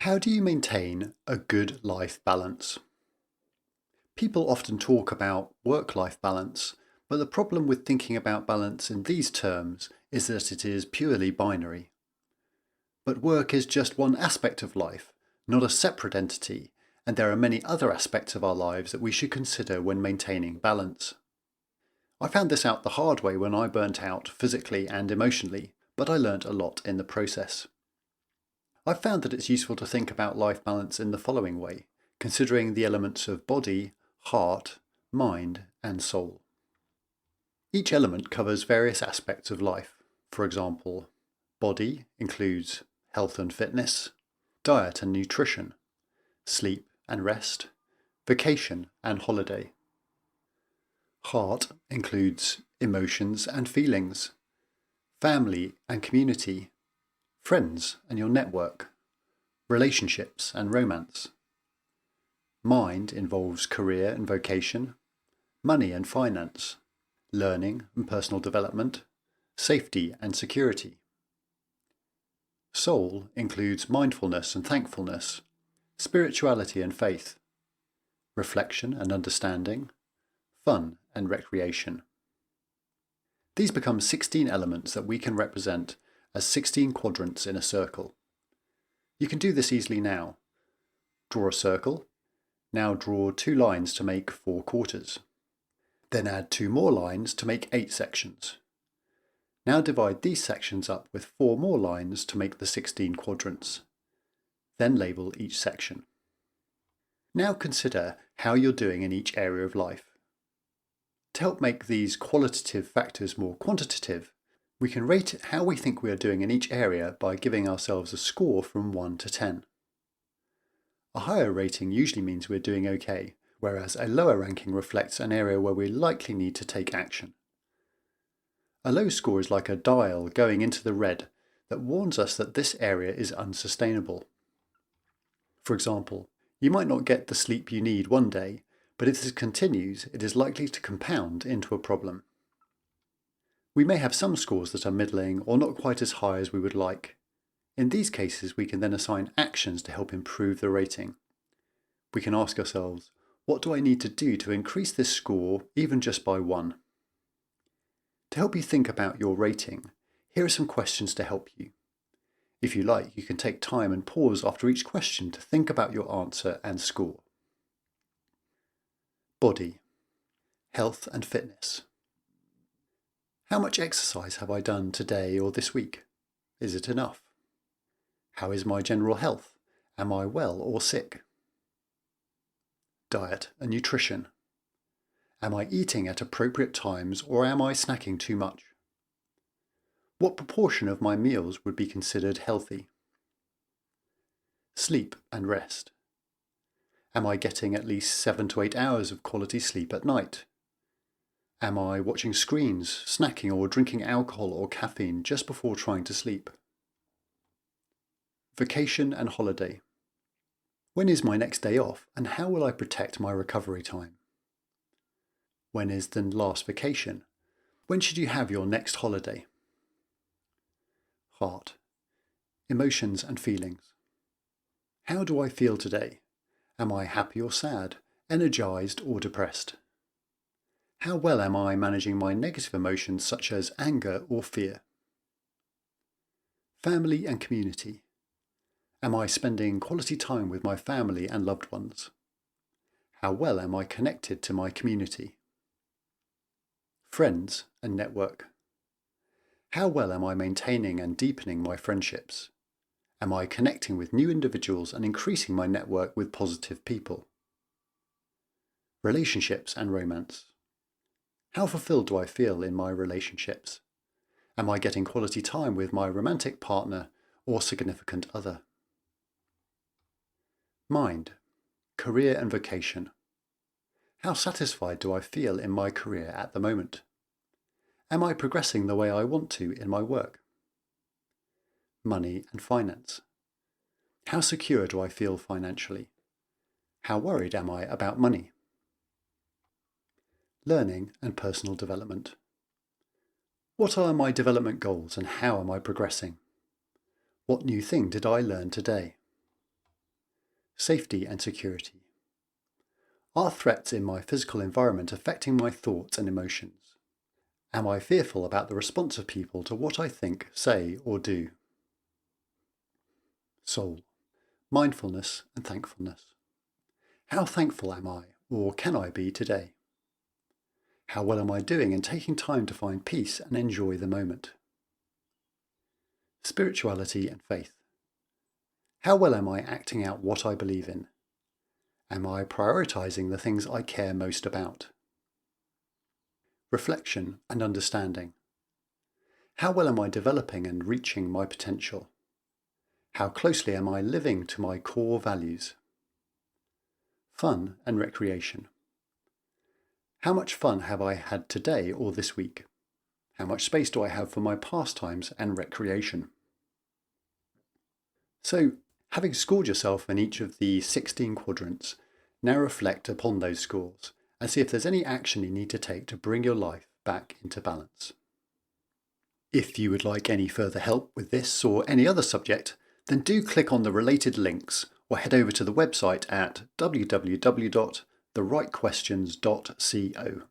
How do you maintain a good life balance? People often talk about work-life balance, but the problem with thinking about balance in these terms is that it is purely binary. But work is just one aspect of life, not a separate entity, and there are many other aspects of our lives that we should consider when maintaining balance. I found this out the hard way when I burnt out physically and emotionally, but I learnt a lot in the process. I've found that it's useful to think about life balance in the following way, considering the elements of body, heart, mind, and soul. Each element covers various aspects of life. For example, body includes health and fitness, diet and nutrition, sleep and rest, vacation and holiday. Heart includes emotions and feelings, family and community, friends and your network, relationships and romance. Mind involves career and vocation, money and finance, learning and personal development, safety and security. Soul includes mindfulness and thankfulness, spirituality and faith, reflection and understanding, fun and recreation. These become 16 elements that we can represent as 16 quadrants in a circle. You can do this easily now. Draw a circle. Now draw 2 lines to make 4 quarters. Then add 2 more lines to make 8 sections. Now divide these sections up with 4 more lines to make the 16 quadrants. Then label each section. Now consider how you're doing in each area of life. To help make these qualitative factors more quantitative, we can rate how we think we are doing in each area by giving ourselves a score from 1 to 10. A higher rating usually means we're doing okay, whereas a lower ranking reflects an area where we likely need to take action. A low score is like a dial going into the red that warns us that this area is unsustainable. For example, you might not get the sleep you need one day, but if this continues, it is likely to compound into a problem. We may have some scores that are middling or not quite as high as we would like. In these cases, we can then assign actions to help improve the rating. We can ask ourselves, what do I need to do to increase this score even just by 1? To help you think about your rating, here are some questions to help you. If you like, you can take time and pause after each question to think about your answer and score. Body, health and fitness. How much exercise have I done today or this week? Is it enough? How is my general health? Am I well or sick? Diet and nutrition. Am I eating at appropriate times or am I snacking too much? What proportion of my meals would be considered healthy? Sleep and rest. Am I getting at least 7 to 8 hours of quality sleep at night? Am I watching screens, snacking or drinking alcohol or caffeine just before trying to sleep? Vacation and holiday. When is my next day off and how will I protect my recovery time? When is the last vacation? When should you have your next holiday? Heart. Emotions and feelings. How do I feel today? Am I happy or sad, energized or depressed? How well am I managing my negative emotions such as anger or fear? Family and community. Am I spending quality time with my family and loved ones? How well am I connected to my community? Friends and network. How well am I maintaining and deepening my friendships? Am I connecting with new individuals and increasing my network with positive people? Relationships and romance. How fulfilled do I feel in my relationships? Am I getting quality time with my romantic partner or significant other? Mind, career and vocation. How satisfied do I feel in my career at the moment? Am I progressing the way I want to in my work? Money and finance. How secure do I feel financially? How worried am I about money? Learning and personal development. What are my development goals and how am I progressing? What new thing did I learn today? Safety and security. Are threats in my physical environment affecting my thoughts and emotions? Am I fearful about the response of people to what I think, say, or do? Soul. Mindfulness and thankfulness. How thankful am I, or can I be today? How well am I doing in taking time to find peace and enjoy the moment? Spirituality and faith. How well am I acting out what I believe in? Am I prioritizing the things I care most about? Reflection and understanding. How well am I developing and reaching my potential? How closely am I living to my core values? Fun and recreation. How much fun have I had today or this week? How much space do I have for my pastimes and recreation? So, having scored yourself in each of the 16 quadrants, now reflect upon those scores and see if there's any action you need to take to bring your life back into balance. If you would like any further help with this or any other subject, then do click on the related links or head over to the website at www.therightquestions.co.